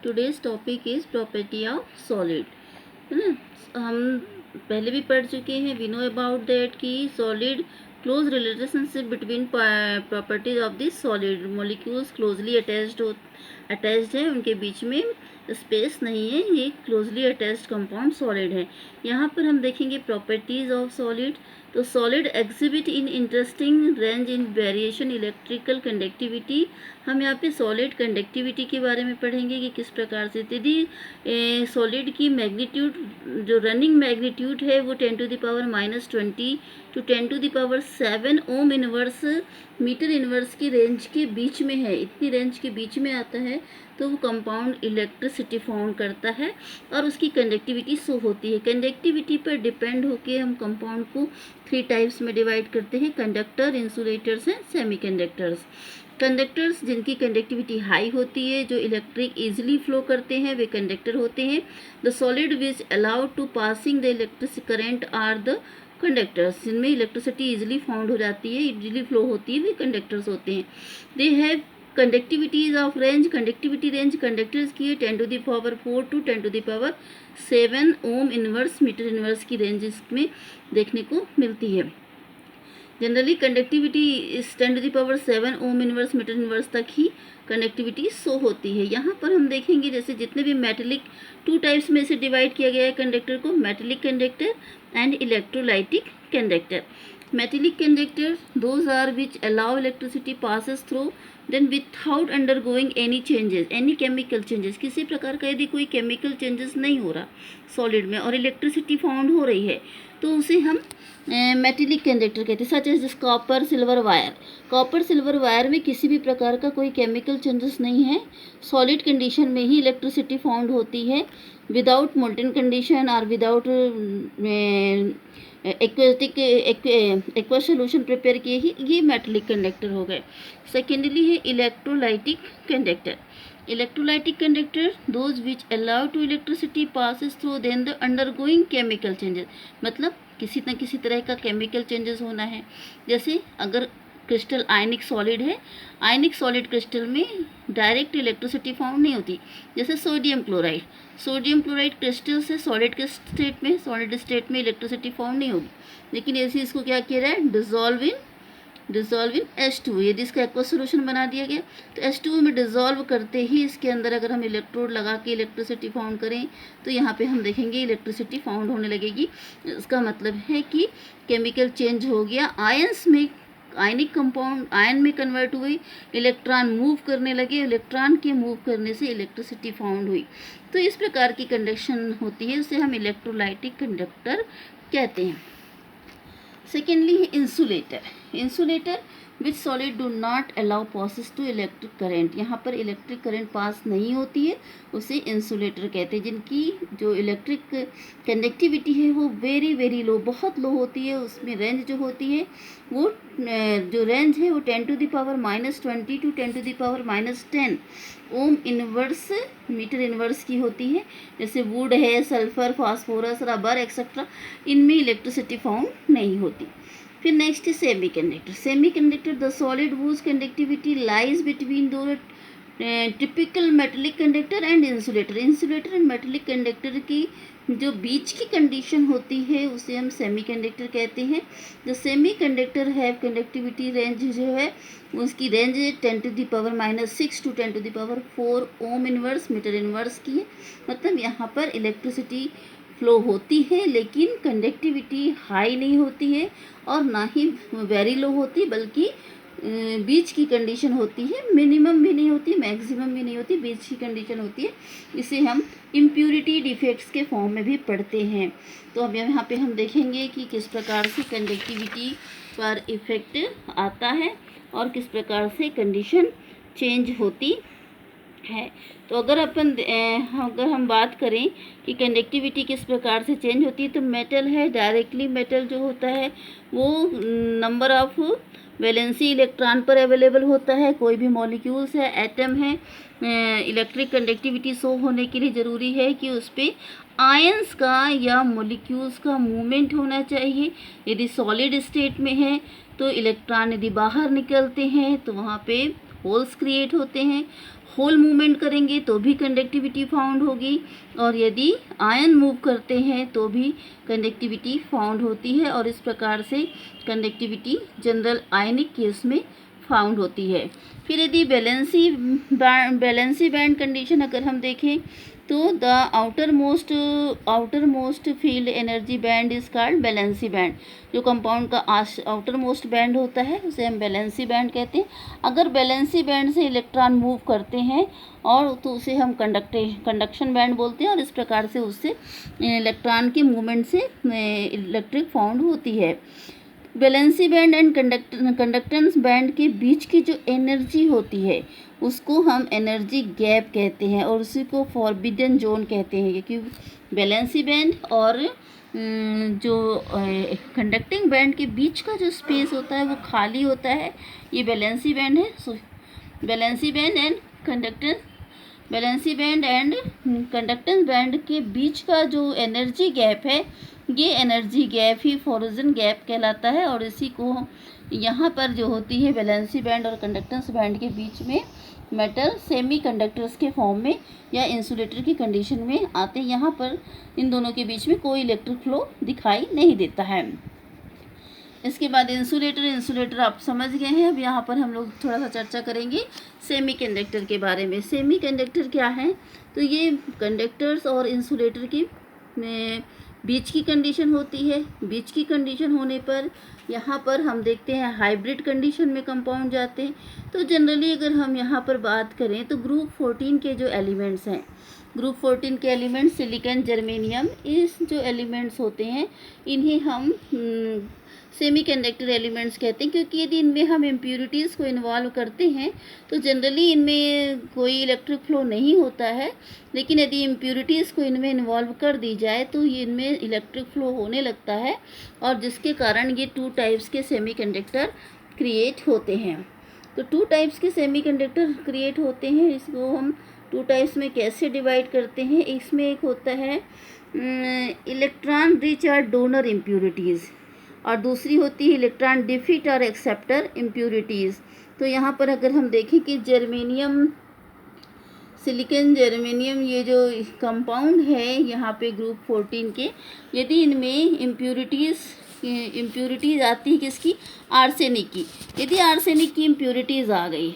Today's topic is property of solid, है ना। हम पहले भी पढ़ चुके हैं, वी नो अबाउट दैट कि solid close relationship between properties of this solid, molecules closely attached है, उनके बीच में स्पेस नहीं है, ये क्लोजली अटैच्ड कंपाउंड सॉलिड है। यहाँ पर हम देखेंगे प्रॉपर्टीज ऑफ सॉलिड। तो solid exhibit in interesting range in variation electrical conductivity. हम यहाँ पे सॉलिड कंडक्टिविटी के बारे में पढ़ेंगे कि किस प्रकार से, यदि सॉलिड की मैग्नीट्यूड जो रनिंग मैग्नीट्यूड है वो 10⁻⁻20 to 10⁻7 ohm inverse metre inverse की रेंज के बीच में है, इतनी रेंज के बीच में आता है, तो वो कंपाउंड इलेक्ट्रिसिटी फाउंड करता है और उसकी कंडक्टिविटी शो होती है। कंडक्टिविटी पर डिपेंड होके हम कंपाउंड को 3 टाइप्स में डिवाइड करते हैं, conductor, insulators and semiconductors. Conductors जिनकी कंडक्टिविटी हाई होती है, जो इलेक्ट्रिक इजीली फ्लो करते हैं, वे कंडक्टर होते हैं। The solid which allowed to passing the electric current are the conductors, जिनमें इलेक्ट्रिसिटी इजीली फाउंड हो जाती है, इजीली फ्लो होती है, वे कंडक्टर्स होते हैं। They have conductivities of range, conductivity range conductors की 10⁴ to 10⁻7 ohm inverse metre inverse की रेंज इसमें देखने को मिलती है। जनरली कंडक्टिविटी इस 10⁻7 ओम इनवर्स मीटर इनवर्स तक ही कंडक्टिविटी शो होती है। यहाँ पर हम देखेंगे जैसे जितने भी मेटेलिक 2 टाइप्स में से डिवाइड किया गया है कंडक्टर को, metallic conductor and electrolytic conductor. Metallic conductor those are which allow electricity passes through then without undergoing any changes, any chemical changes, किसी प्रकार का यदि कोई केमिकल चेंजेस नहीं हो रहा सॉलिड में और इलेक्ट्रिसिटी फाउंड हो रही है, तो उसे हम मेटेलिक कंडक्टर कहते हैं। Such as this copper silver wire, copper silver wire में किसी भी प्रकार का कोई केमिकल चेंजेस नहीं है, सॉलिड कंडीशन में ही इलेक्ट्रिसिटी फाउंड होती है, विदाउट मोल्टन कंडीशन और विदाउट एक्वा सोल्यूशन प्रिपेयर किए ही ये मेटेलिक कंडक्टर हो गए। सेकेंडली है electrolytic conductor. Electrolytic conductor those which allow to electricity passes through then the undergoing chemical changes, मतलब किसी न किसी तरह का केमिकल चेंजेस होना है। जैसे अगर क्रिस्टल आयनिक सॉलिड है, आयनिक सॉलिड क्रिस्टल में डायरेक्ट इलेक्ट्रिसिटी फाउंड नहीं होती, जैसे sodium chloride, sodium chloride crystal से सॉलिड के स्टेट में, सॉलिड स्टेट में इलेक्ट्रिसिटी फाउंड नहीं होगी, लेकिन ऐसे इसको क्या किया जाए, डिजॉल्व इन H2, यदि इसका एक्वा सोल्यूशन बना दिया गया तो H2 में डिजॉल्व करते ही इसके अंदर अगर हम इलेक्ट्रोड लगा के इलेक्ट्रिसिटी फाउंड करें तो यहाँ पे हम देखेंगे इलेक्ट्रिसिटी फाउंड होने लगेगी। इसका मतलब है कि केमिकल चेंज हो गया, आयंस में आयनिक कंपाउंड आयन में कन्वर्ट हुई, इलेक्ट्रॉन मूव करने लगे, इलेक्ट्रॉन के मूव करने से इलेक्ट्रिसिटी फाउंड हुई। तो इस प्रकार की कंडक्शन होती है, उसे हम इलेक्ट्रोलाइटिक कंडक्टर कहते हैं। सेकेंडली है insulator. Insulator which solid do not allow passes to electric current, यहाँ पर इलेक्ट्रिक करंट पास नहीं होती है, उसे इंसुलेटर कहते हैं। जिनकी जो इलेक्ट्रिक कंडक्टिविटी है वो वेरी वेरी लो, बहुत लो होती है, उसमें रेंज जो होती है वो जो रेंज है वो 10⁻⁻20 to 10⁻⁻10 ohm inverse metre inverse की होती है। जैसे वुड है, सल्फर, फास्फोरस, रबर एक्सेट्रा, इनमें इलेक्ट्रिसिटी फाउंड नहीं होती। फिर नेक्स्ट है semiconductor. Semiconductor the solid whose conductivity lies between दो typical metallic conductor and insulator. Insulator and metallic conductor की जो बीच की कंडीशन होती है उसे हम सेमी कंडक्टर कहते हैं। जो सेमी कंडक्टर है कंडक्टिविटी रेंज जो है उसकी range 10⁻⁻6 to 10⁻4 ohm inverse metre inverse की है। मतलब यहाँ पर इलेक्ट्रिसिटी फ्लो होती है लेकिन कंडक्टिविटी हाई नहीं होती है और ना ही वेरी लो होती, बल्कि बीच की कंडीशन होती है, मिनिमम भी नहीं होती, मैक्सिमम भी नहीं होती, बीच की कंडीशन होती है। इसे हम इम्प्यूरिटी डिफेक्ट्स के फॉर्म में भी पढ़ते हैं। तो अब यहाँ पे हम देखेंगे कि किस प्रकार से कंडक्टिविटी पर इफ़ेक्ट आता है और किस प्रकार से कंडीशन चेंज होती है। तो अगर हम बात करें कि कंडक्टिविटी किस प्रकार से चेंज होती है, तो मेटल है, डायरेक्टली मेटल जो होता है वो नंबर ऑफ वैलेंसी इलेक्ट्रॉन पर अवेलेबल होता है। कोई भी मॉलिक्यूल्स है, एटम है, इलेक्ट्रिक कंडक्टिविटी शो होने के लिए ज़रूरी है कि उस पर आयंस का या मॉलिक्यूल्स का मूवमेंट होना चाहिए। यदि सॉलिड स्टेट में है तो इलेक्ट्रॉन यदि बाहर निकलते हैं तो वहाँ पे होल्स क्रिएट होते हैं। होल मूवमेंट करेंगे तो भी कंडक्टिविटी फाउंड होगी, और यदि आयन मूव करते हैं तो भी कंडक्टिविटी फाउंड होती है, और इस प्रकार से कंडक्टिविटी जनरल आयनिक केस में फाउंड होती है। फिर यदि वैलेंसी बैंड कंडीशन अगर हम देखें तो the outer most field energy band is called valency band. जो कंपाउंड का आउटर मोस्ट बैंड होता है उसे हम वैलेंसी बैंड कहते हैं। अगर वैलेंसी बैंड से इलेक्ट्रॉन मूव करते हैं और तो उसे हम कंडक्शन बैंड बोलते हैं, और इस प्रकार से उससे इलेक्ट्रॉन के मूवमेंट से इलेक्ट्रिक फाउंड होती है। Valency band and conductance band के बीच की जो एनर्जी होती है उसको हम एनर्जी गैप कहते हैं, और उसी को फॉरबिडन जोन कहते हैं, क्योंकि वैलेंसी बैंड और जो कंडक्टिंग बैंड के बीच का जो स्पेस होता है वो खाली होता है, ये वैलेंसी बैंड है। So valency band and conductance band के बीच का जो एनर्जी गैप है, ये एनर्जी गैप ही फॉरबिडन गैप कहलाता है, और इसी को यहाँ पर जो होती है वैलेंसी बैंड और कंडक्टेंस बैंड के बीच में मेटल सेमी कंडक्टर्स के फॉर्म में या इंसुलेटर की कंडीशन में आते हैं। यहाँ पर इन दोनों के बीच में कोई इलेक्ट्रिक फ्लो दिखाई नहीं देता है। इसके बाद इंसुलेटर आप समझ गए हैं। अब यहाँ पर हम लोग थोड़ा सा चर्चा करेंगे सेमी कंडक्टर के बारे में। सेमी कंडक्टर क्या है, तो ये कंडक्टर्स और इंसुलेटर की बीच की कंडीशन होती है। बीच की कंडीशन होने पर यहाँ पर हम देखते हैं हाइब्रिड कंडीशन में कंपाउंड जाते हैं। तो जनरली अगर हम यहाँ पर बात करें तो ग्रुप 14 के जो एलिमेंट्स हैं, ग्रुप 14 के एलिमेंट्स सिलिकॉन, जर्मेनियम, इस जो एलिमेंट्स होते हैं इन्हें हम सेमी कंडक्टर एलिमेंट्स कहते हैं, क्योंकि यदि इनमें हम इम्प्यूरिटीज़ को इन्वॉल्व करते हैं तो जनरली इनमें कोई इलेक्ट्रिक फ्लो नहीं होता है, लेकिन यदि इम्प्यूरिटीज़ को इनमें इन्वॉल्व कर दी जाए तो ये इनमें इलेक्ट्रिक फ्लो होने लगता है, और जिसके कारण ये 2 टाइप्स के सेमी कंडक्टर क्रिएट होते हैं। तो 2 टाइप्स के सेमी कंडक्टर क्रिएट होते हैं। इसको हम 2 टाइप्स में कैसे डिवाइड करते हैं, इसमें एक होता है इलेक्ट्रॉन रिच और डोनर इम्प्यूरिटीज़, और दूसरी होती है इलेक्ट्रॉन डिफिट और एक्सेप्टर इम्प्यूरिटीज़। तो यहाँ पर अगर हम देखें कि जर्मेनियम, सिलिकॉन, जर्मेनियम, ये जो कंपाउंड है यहाँ पे ग्रुप 14 के, यदि इनमें इम्प्यूरिटीज़ आती है किसकी, आर्सेनिक की। यदि आर्सेनिक की इम्प्यूरिटीज़ आ गई,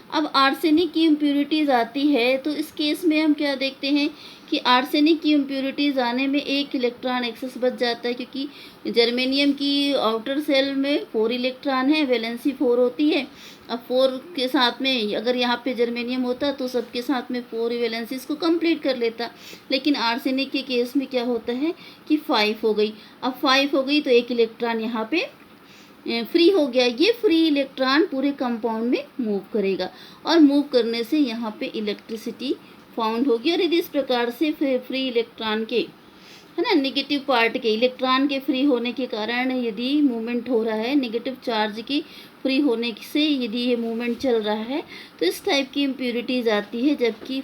अब आर्सेनिक की इम्प्यूरिटीज़ आती है तो इस केस में हम क्या देखते हैं कि आर्सेनिक की इम्प्यूरिटीज़ आने में 1 इलेक्ट्रॉन एक्सेस बच जाता है, क्योंकि जर्मेनियम की आउटर सेल में 4 इलेक्ट्रॉन है, वैलेंसी 4 होती है। अब 4 के साथ में अगर यहाँ पे जर्मेनियम होता तो सबके साथ में 4 वैलेंसीज को कंप्लीट कर लेता, लेकिन आर्सेनिक के केस में क्या होता है कि 5 हो गई। अब 5 हो गई तो 1 इलेक्ट्रॉन यहाँ पे फ्री हो गया। ये फ्री इलेक्ट्रॉन पूरे कंपाउंड में मूव करेगा, और मूव करने से यहाँ पे इलेक्ट्रिसिटी फाउंड होगी। और यदि इस प्रकार से फ्री इलेक्ट्रॉन के, है ना, नेगेटिव पार्ट के इलेक्ट्रॉन के फ्री होने के कारण यदि मूवमेंट हो रहा है, नेगेटिव चार्ज की फ्री होने से यदि ये मूवमेंट चल रहा है, तो इस टाइप की इम्प्यूरिटीज़ आती है। जबकि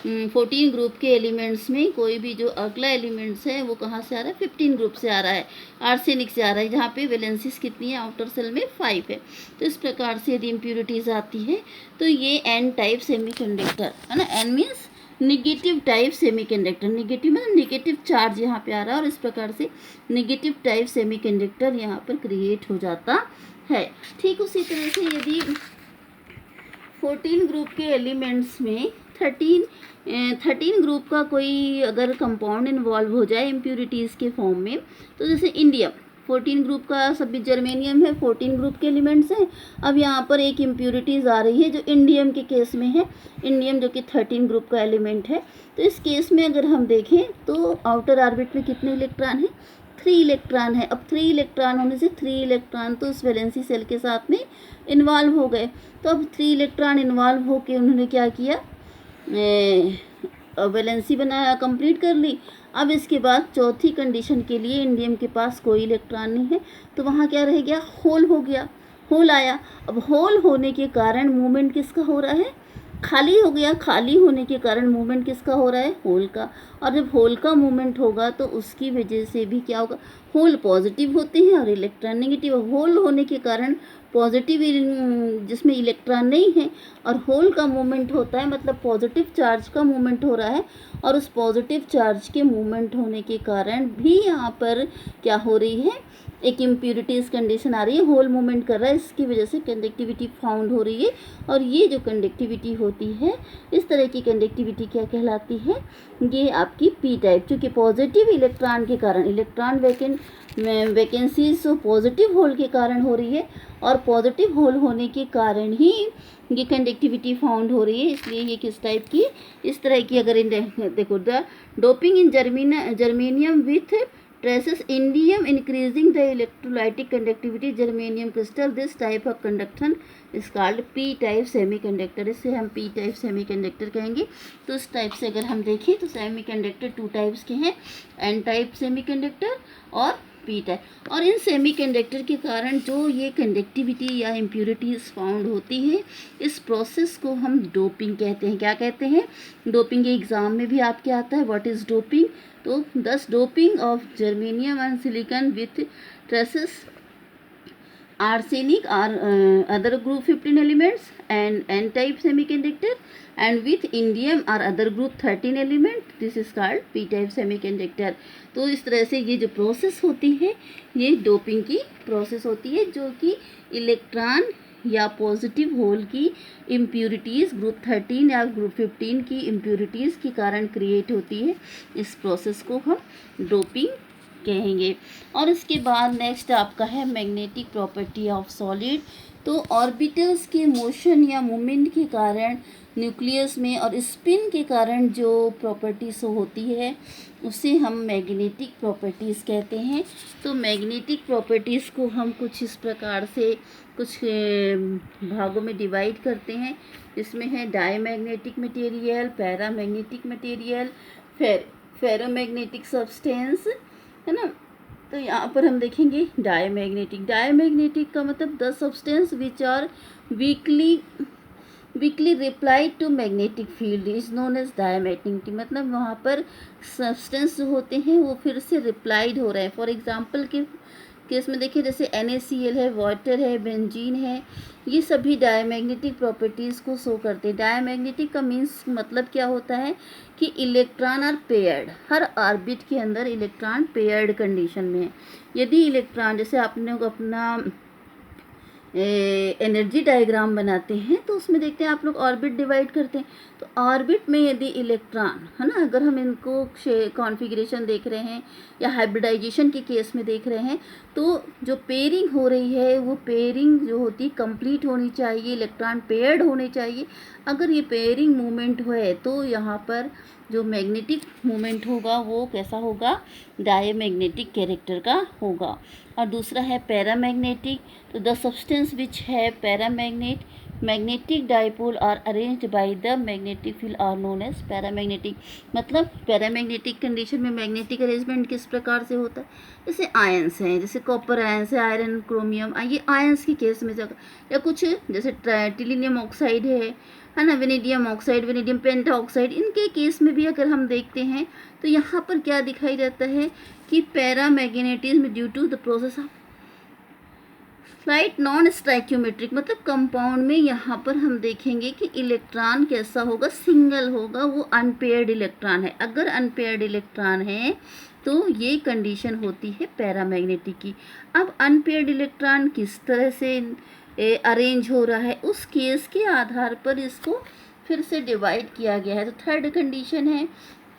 14 ग्रुप के एलिमेंट्स में कोई भी जो अगला एलिमेंट्स है वो कहाँ से आ रहा है, 15 ग्रुप से आ रहा है, आर्सेनिक से आ रहा है, जहाँ पे वैलेंसीज कितनी है, आउटर सेल में 5 है। तो इस प्रकार से यदि इम्प्यूरिटीज़ आती है तो ये एन टाइप सेमी कंडक्टर, है ना, n means negative type semiconductor, negative मतलब निगेटिव चार्ज यहाँ पे आ रहा है, और इस प्रकार से निगेटिव टाइप सेमी कंडक्टर यहाँ पर क्रिएट हो जाता है। ठीक उसी तरह से यदि 14 ग्रुप के एलिमेंट्स में 13 ग्रुप का कोई अगर कंपाउंड इन्वॉल्व हो जाए इम्प्यूरिटीज़ के फॉर्म में, तो जैसे इंडियम 14 ग्रुप का, सभी जर्मेनियम है, 14 ग्रुप के एलिमेंट्स हैं। अब यहाँ पर एक इम्प्यूरिटीज़ आ रही है जो इंडियम के केस में है, इंडियम जो कि 13 ग्रुप का एलिमेंट है। तो इस केस में अगर हम देखें तो आउटर ऑर्बिट में कितने इलेक्ट्रॉन हैं, 3 इलेक्ट्रॉन है। अब 3 इलेक्ट्रॉन होने से 3 इलेक्ट्रॉन तो उस वैलेंसी सेल के साथ में इन्वॉल्व हो गए। तो अब 3 इलेक्ट्रॉन इन्वॉल्व होकर उन्होंने क्या किया, वैलेंसी बनाया, कंप्लीट कर ली। अब इसके बाद चौथी कंडीशन के लिए इंडियम के पास कोई इलेक्ट्रॉन नहीं है, तो वहाँ क्या रह गया, होल हो गया, होल आया। अब होल होने के कारण मूवमेंट किसका हो रहा है, खाली हो गया। खाली होने के कारण मूवमेंट किसका हो रहा है, होल का। और जब होल का मूवमेंट होगा तो उसकी वजह से भी क्या होगा, होल पॉजिटिव होते हैं और इलेक्ट्रॉन नेगेटिव। होल होने के कारण पॉजिटिव जिसमें इलेक्ट्रॉन नहीं है और होल का मूवमेंट होता है, मतलब पॉजिटिव चार्ज का मूवमेंट हो रहा है, और उस पॉजिटिव चार्ज के मूवमेंट होने के कारण भी यहाँ पर क्या हो रही है, एक इम्प्यूरिटीज कंडीशन आ रही है, होल मूवमेंट कर रहा है, इसकी वजह से कंडक्टिविटी फाउंड हो रही है। और ये जो कंडक्टिविटी होती है, इस तरह की कंडक्टिविटी क्या कहलाती है, ये आपकी पी टाइप, क्योंकि पॉजिटिव इलेक्ट्रॉन के कारण, इलेक्ट्रॉन वैकेंसीज पॉजिटिव होल के कारण हो रही है, और पॉजिटिव होल होने के कारण ही ये कंडक्टिविटी फाउंड हो रही है, इसलिए ये किस टाइप की, इस तरह की। अगर देखो, the doping in germanium with traces indium increasing the electrolytic conductivity germanium crystal, this type of conduction is called p type semiconductor, इसे हम p type semiconductor कहेंगे। तो इस टाइप से अगर हम देखें तो सेमीकंडक्टर 2 टाइप्स के हैं, n टाइप सेमीकंडक्टर और p टाइप। और इन सेमीकंडक्टर के कारण जो ये कंडक्टिविटी या इम्प्यूरिटीज़ फाउंड होती है, इस प्रोसेस को हम डोपिंग कहते हैं। क्या कहते हैं? डोपिंग के एग्ज़ाम में भी आपके आता है, व्हाट इज़ डोपिंग। तो दस doping of germanium and silicon with traces arsenic or other group 15 elements and n type semiconductor, and with indium or other group 13 element, this is called p type semiconductor। तो इस तरह से ये जो process होती है, ये डोपिंग की प्रोसेस होती है, जो कि इलेक्ट्रॉन या पॉजिटिव होल की इम्प्यूरिटीज़ ग्रुप 13 या ग्रुप 15 की इम्प्यूरिटीज़ के कारण क्रिएट होती है। इस प्रोसेस को हम डोपिंग कहेंगे। और इसके बाद नेक्स्ट आपका है मैग्नेटिक प्रॉपर्टी ऑफ सॉलिड। तो ऑर्बिटल्स के मोशन या मूवमेंट के कारण न्यूक्लियस में और स्पिन के कारण जो प्रॉपर्टीज़ होती है, उसे हम मैग्नेटिक प्रॉपर्टीज़ कहते हैं। तो मैग्नेटिक प्रॉपर्टीज़ को हम कुछ इस प्रकार से कुछ भागों में डिवाइड करते हैं। इसमें है diamagnetic material, paramagnetic material, ferromagnetic substance, है ना। तो यहाँ पर हम देखेंगे डायमैग्नेटिक का मतलब the substance which are weakly reply to magnetic field is known as diamagnetic. मतलब वहाँ पर सब्सटेंस जो होते हैं वो फिर से रिप्लाइड हो रहे हैं। फॉर एग्जांपल के केस में देखिए, जैसे NaCl है, वाटर है, बेंजीन है, ये सभी डायमैग्नेटिक प्रॉपर्टीज़ को शो करते हैं। डायमैग्नेटिक का मीन्स मतलब क्या होता है कि इलेक्ट्रॉन आर पेयर्ड, हर ऑर्बिट के अंदर इलेक्ट्रॉन पेयर्ड कंडीशन में है। यदि इलेक्ट्रॉन, जैसे आपने अपना एनर्जी डायग्राम बनाते हैं तो उसमें देखते हैं आप लोग ऑर्बिट डिवाइड करते हैं। तो ऑर्बिट में यदि इलेक्ट्रॉन, है ना, अगर हम इनको कॉन्फ़िगरेशन देख रहे हैं या हाइब्रिडाइजेशन के केस में देख रहे हैं, तो जो पेयरिंग हो रही है वो पेयरिंग जो होती है कंप्लीट होनी चाहिए, इलेक्ट्रॉन पेयर्ड होने चाहिए। अगर ये पेयरिंग मूवमेंट है तो यहाँ पर जो मैग्नेटिक मूवमेंट होगा वो कैसा होगा, डायमैग्नेटिक कैरेक्टर का होगा। और दूसरा है पैरामैग्नेटिक। तो द सब्सटेंस विच है paramagnet magnetic dipole are arranged by the magnetic field are known as paramagnetic. मतलब पैरामैग्नेटिक कंडीशन में मैग्नेटिक अरेंजमेंट किस प्रकार से होता है, जैसे आयंस हैं, जैसे कॉपर आयंस है, आयरन, क्रोमियम, ये आयंस के केस में या कुछ जैसे टिलिनियम ऑक्साइड है ना, वेनेडियम ऑक्साइड, वेनेडियम पेंटाऑक्साइड, इनके केस में भी अगर हम देखते हैं तो यहाँ पर क्या दिखाई देता है कि paramagnetism due to the process of slight non stoichiometric. मतलब कंपाउंड में यहाँ पर हम देखेंगे कि इलेक्ट्रॉन कैसा होगा, सिंगल होगा, वो अनपेयर्ड इलेक्ट्रॉन है। अगर अनपेयर्ड इलेक्ट्रॉन है तो ये कंडीशन होती है पैरामैग्नेटिक की। अब अनपेयर्ड इलेक्ट्रॉन किस तरह से अरेंज हो रहा है, उस केस के आधार पर इसको फिर से डिवाइड किया गया है। तो थर्ड कंडीशन है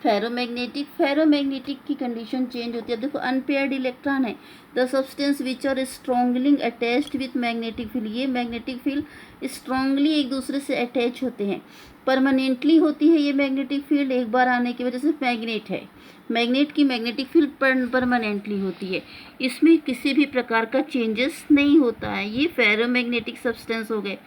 फेरोमैग्नेटिक। फेरोमैग्नेटिक की कंडीशन चेंज होती है। देखो, अनपेयर्ड इलेक्ट्रॉन है, the substance which are strongly attached with magnetic field. ये मैग्नेटिक फील्ड स्ट्रांगली एक दूसरे से अटैच होते हैं, परमानेंटली होती है ये मैग्नेटिक फील्ड, एक बार आने की वजह से मैग्नेट है। मैग्नेट की मैग्नेटिक फील्ड परमानेंटली होती है, इसमें किसी भी प्रकार का चेंजेस नहीं होता है। ये फेरोमैग्नेटिक सब्सटेंस हो गए।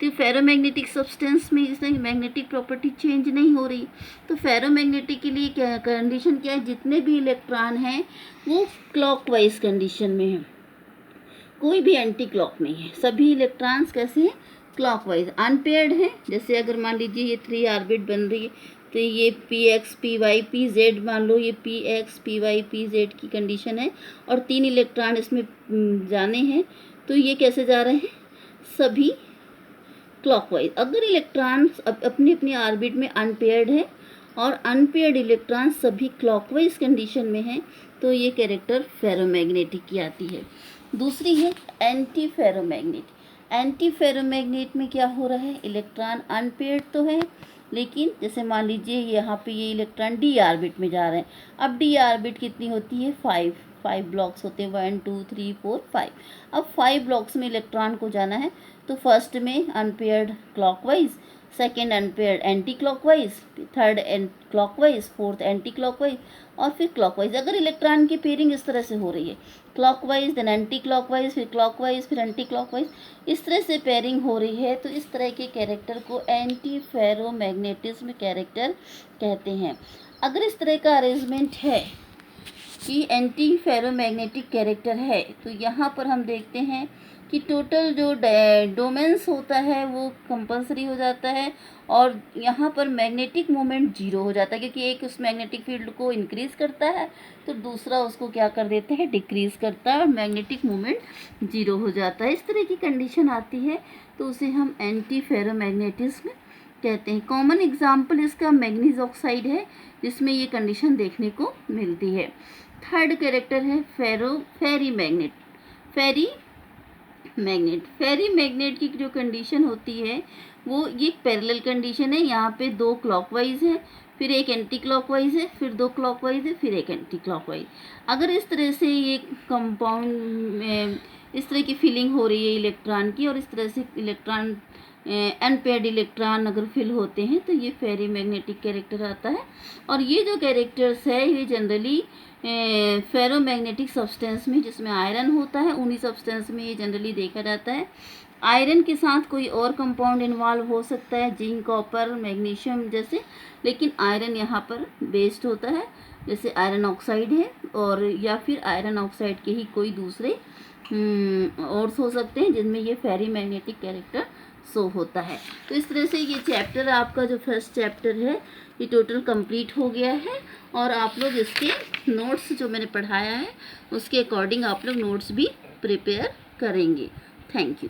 तो फेरोमैग्नेटिक सब्सटेंस में इसमें मैग्नेटिक प्रॉपर्टी चेंज नहीं हो रही। तो फेरोमैग्नेटिक के लिए क्या कंडीशन क्या है, जितने भी इलेक्ट्रॉन हैं वो क्लॉकवाइज कंडीशन में है, कोई भी एंटी क्लॉक नहीं है, सभी इलेक्ट्रॉन्स कैसे हैं, क्लॉकवाइज। अनपेयर्ड है, जैसे अगर मान लीजिए ये 3 ऑर्बिट बन रही है तो ये px py pz, मान लो ये px py pz की कंडीशन है और 3 इलेक्ट्रॉन इसमें जाने हैं, तो ये कैसे जा रहे हैं, सभी क्लॉकवाइज। अगर इलेक्ट्रॉन्स अपनी अपनी ऑर्बिट में अनपेयर्ड है और अनपेयर्ड इलेक्ट्रॉन सभी क्लॉकवाइज कंडीशन में है तो ये कैरेक्टर फेरोमैग्नेटिक की आती है। दूसरी है एंटी फेरोमैग्नेट। एंटी फेरोमैग्नेट में क्या हो रहा है, इलेक्ट्रॉन अनपेयर्ड तो है लेकिन जैसे मान लीजिए यहाँ पे ये इलेक्ट्रॉन डी ऑर्बिट में जा रहे हैं। अब डी ऑर्बिट कितनी होती है, 5 ब्लॉक्स होते हैं, 1 2 3 4 5। अब 5 ब्लॉक्स में इलेक्ट्रॉन को जाना है तो फर्स्ट में unpaired clockwise, second unpaired anti clockwise, third clockwise, fourth anti clockwise और फिर क्लॉकवाइज। अगर इलेक्ट्रॉन की पेयरिंग इस तरह से हो रही है, क्लॉकवाइज देन एंटी क्लॉकवाइज, फिर क्लॉकवाइज, फिर एंटी क्लॉकवाइज, इस तरह से पेयरिंग हो रही है तो इस तरह के कैरेक्टर को एंटी फेरोमैग्नेटिज्म कैरेक्टर कहते हैं। अगर इस तरह का अरेंजमेंट है कि एंटी फेरोमैग्नेटिक कैरेक्टर है तो यहाँ पर हम देखते हैं कि टोटल जो डोमेन्स होता है वो कंपलसरी हो जाता है और यहाँ पर मैग्नेटिक मोमेंट जीरो हो जाता है, क्योंकि एक उस मैग्नेटिक फील्ड को इंक्रीज़ करता है तो दूसरा उसको क्या कर देते हैं, डिक्रीज़ करता है और मैग्नेटिक मोमेंट जीरो हो जाता है। इस तरह की कंडीशन आती है तो उसे हम एंटी फेरोमैग्नेटिज्म कहते हैं। कॉमन एग्जाम्पल इसका मैग्नीज ऑक्साइड है जिसमें ये कंडीशन देखने को मिलती है। थर्ड कैरेक्टर है फेरी मैग्नेट की जो कंडीशन होती है वो ये पैरेलल कंडीशन है। यहाँ पे 2 क्लॉकवाइज है, फिर एक एंटी क्लॉकवाइज है, फिर 2 क्लॉकवाइज है, फिर एक एंटी क्लॉकवाइज। अगर इस तरह से ये कंपाउंड में इस तरह की फिलिंग हो रही है इलेक्ट्रॉन की और इस तरह से इलेक्ट्रॉन अनपेयर्ड इलेक्ट्रॉन अगर फिल होते हैं तो ये फेरी मैग्नेटिक कैरेक्टर आता है। और ये जो कैरेक्टर्स है ये जनरली फेरोमैग्नेटिक सब्सटेंस में जिसमें आयरन होता है उन्हीं सब्सटेंस में ये जनरली देखा जाता है। आयरन के साथ कोई और कंपाउंड इन्वॉल्व हो सकता है, जिंक, कॉपर, मैग्नीशियम जैसे, लेकिन आयरन यहाँ पर बेस्ड होता है। जैसे आयरन ऑक्साइड है और या फिर आयरन ऑक्साइड के ही कोई दूसरे और हो सकते हैं जिनमें ये फेरी मैग्नेटिक कैरेक्टर शो होता है। तो इस तरह से ये चैप्टर आपका जो फर्स्ट चैप्टर है ये टोटल कंप्लीट हो गया है और आप लोग इसके नोट्स जो मैंने पढ़ाया है उसके अकॉर्डिंग आप लोग नोट्स भी प्रिपेयर करेंगे। Thank you.